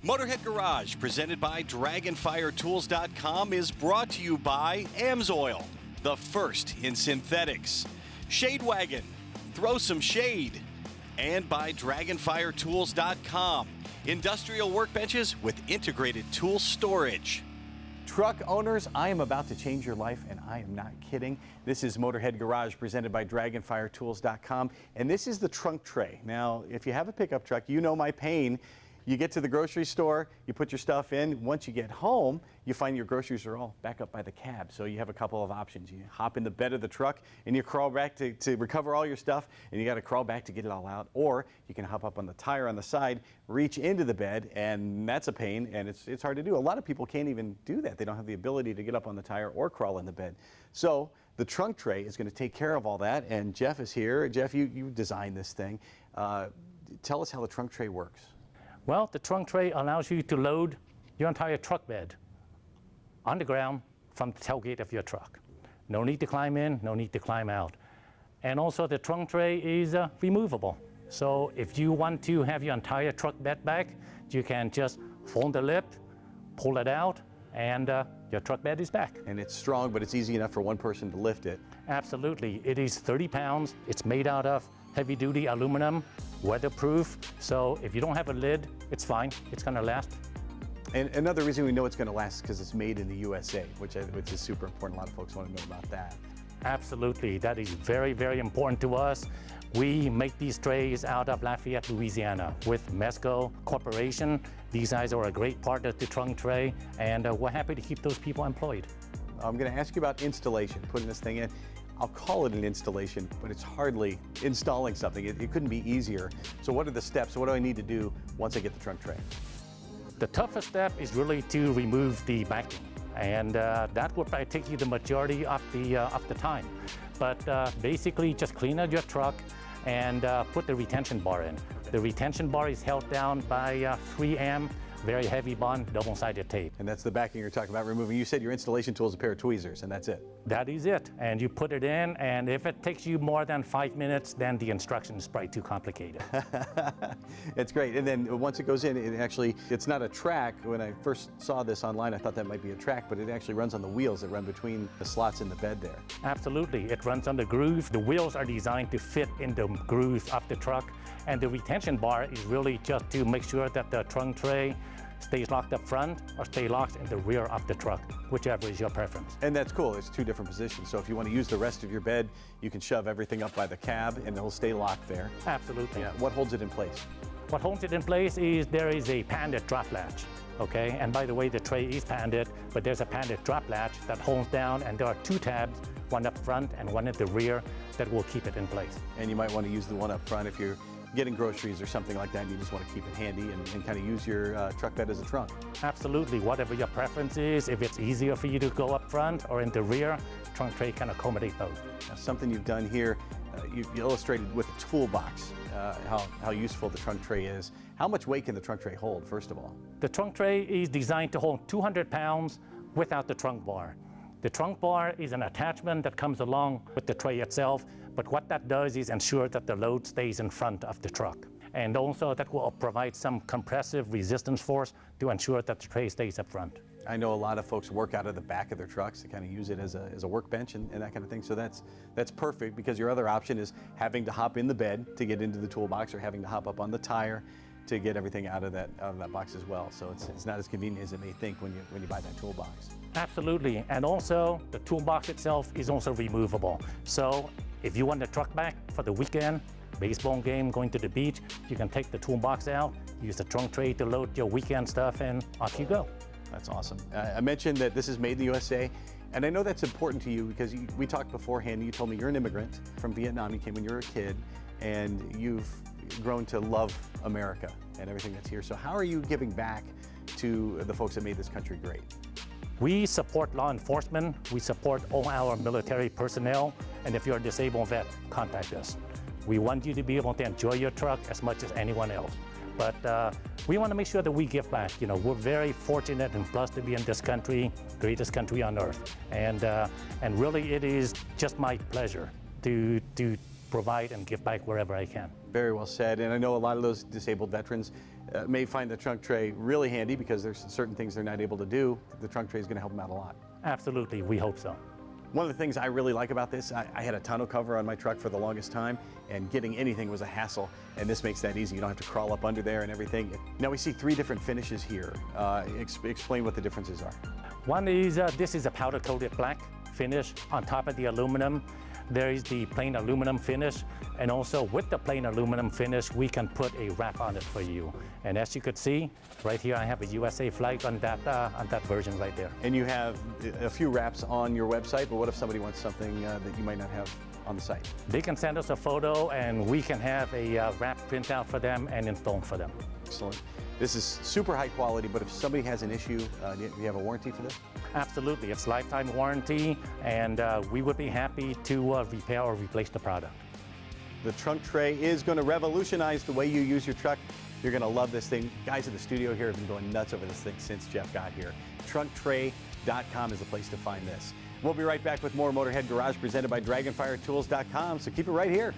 Motorhead Garage, presented by DragonFireTools.com, is brought to you by AMSOIL, the first in synthetics, Shade Wagon, throw some shade, and by DragonFireTools.com, industrial workbenches with integrated tool storage. Truck owners, I am about to change your life, and I am not kidding. This is Motorhead Garage, presented by DragonFireTools.com, and this is the Trunck Tray. Now, if you have a pickup truck, you know my pain. You get to the grocery store, you put your stuff in. Once you get home, you find your groceries are all back up by the cab. So you have a couple of options. You hop in the bed of the truck and you crawl back to recover all your stuff, and you got to crawl back to get it all out. Or you can hop up on the tire on the side, reach into the bed, and that's a pain, and it's hard to do. A lot of people can't even do that. They don't have the ability to get up on the tire or crawl in the bed. So the Trunck Tray is going to take care of all that, and Jeff is here. Jeff, you designed this thing. Tell us how the Trunck Tray works. Well, the Trunck Tray allows you to load your entire truck bed on the ground from the tailgate of your truck. No need to climb in, no need to climb out. And also the Trunck Tray is removable. So if you want to have your entire truck bed back, you can just fold the lip, pull it out, and your truck bed is back. And it's strong, but it's easy enough for one person to lift it. Absolutely. It is 30 pounds. It's made out of heavy-duty aluminum, weatherproof. So if you don't have a lid, it's fine. It's going to last. And another reason we know it's going to last is because it's made in the USA, which is super important. A lot of folks want to know about that. Absolutely. That is very, very important to us. We make these trays out of Lafayette, Louisiana with Mesco Corporation. These guys are a great partner to Trunck Tray, and we're happy to keep those people employed. I'm going to ask you about installation, putting this thing in. I'll call it an installation, but it's hardly installing something. It couldn't be easier. So what are the steps? What do I need to do once I get the Trunck Tray? The toughest step is really to remove the backing, and that will probably take you the majority of the time. But basically, just clean out your truck and put the retention bar in. The retention bar is held down by 3M. Very heavy bond, double-sided tape. And that's the backing you're talking about removing. You said your installation tool is a pair of tweezers, and that's it. That is it. And you put it in, and if it takes you more than 5 minutes, then the instruction is probably too complicated. It's great. And then once it goes in, it's not a track. When I first saw this online, I thought that might be a track, but it actually runs on the wheels that run between the slots in the bed there. Absolutely. It runs on the groove. The wheels are designed to fit in the groove of the truck. And the retention bar is really just to make sure that the Trunck Tray stays locked up front or stay locked in the rear of the truck, whichever is your preference. And that's cool. It's two different positions. So if you want to use the rest of your bed, you can shove everything up by the cab and it'll stay locked there. Absolutely. Yeah. What holds it in place? What holds it in place is there is a padded drop latch. Okay, and by the way, the tray is padded, but there's a padded drop latch that holds down, and there are two tabs, one up front and one at the rear, that will keep it in place. And you might want to use the one up front if you're getting groceries or something like that, and you just want to keep it handy and kind of use your truck bed as a trunk. Absolutely. Whatever your preference is, if it's easier for you to go up front or in the rear, Trunck Tray can accommodate both. Now, something you've done here, you illustrated with a toolbox how useful the Trunck Tray is. How much weight can the Trunck Tray hold, first of all? The Trunck Tray is designed to hold 200 pounds without the trunk bar. The trunk bar is an attachment that comes along with the tray itself, but what that does is ensure that the load stays in front of the truck. And also that will provide some compressive resistance force to ensure that the tray stays up front. I know a lot of folks work out of the back of their trucks to kind of use it as a workbench and that kind of thing. So that's perfect, because your other option is having to hop in the bed to get into the toolbox, or having to hop up on the tire to get everything out of that box as well. So it's not as convenient as it may think when you buy that toolbox. Absolutely. And also the toolbox itself is also removable. So if you want the truck back for the weekend, baseball game, going to the beach, you can take the toolbox out, use the Trunck Tray to load your weekend stuff, and off you go. That's awesome. I mentioned that this is made in the USA, and I know that's important to you because we talked beforehand, and you told me you're an immigrant from Vietnam. You came when you were a kid, and you've grown to love America and everything that's here. So how are you giving back to the folks that made this country great? We support law enforcement. We support all our military personnel. And if you're a disabled vet, contact us. We want you to be able to enjoy your truck as much as anyone else. But we want to make sure that we give back. You know, we're very fortunate and blessed to be in this country, greatest country on earth. And really, it is just my pleasure to provide and give back wherever I can. Very well said. And I know a lot of those disabled veterans may find the Trunck Tray really handy because there's certain things they're not able to do. The Trunck Tray is going to help them out a lot. Absolutely, we hope so. One of the things I really like about this, I had a tonneau cover on my truck for the longest time, and getting anything was a hassle, and this makes that easy. You don't have to crawl up under there and everything. Now we see 3 different finishes here. Explain what the differences are. One is, this is a powder-coated black finish on top of the aluminum. There is the plain aluminum finish, and also with the plain aluminum finish, we can put a wrap on it for you. And as you could see, right here I have a USA flag on that version right there. And you have a few wraps on your website, but what if somebody wants something that you might not have on the site? They can send us a photo, and we can have a wrap printout for them and install for them. Excellent. This is super high quality, but if somebody has an issue, do you have a warranty for this? Absolutely, it's lifetime warranty, and we would be happy to repair or replace the product. The Trunck Tray is going to revolutionize the way you use your truck. You're going to love this thing. Guys in the studio here have been going nuts over this thing since Jeff got here. TrunckTray.com is the place to find this. We'll be right back with more Motorhead Garage presented by DragonFireTools.com, so keep it right here.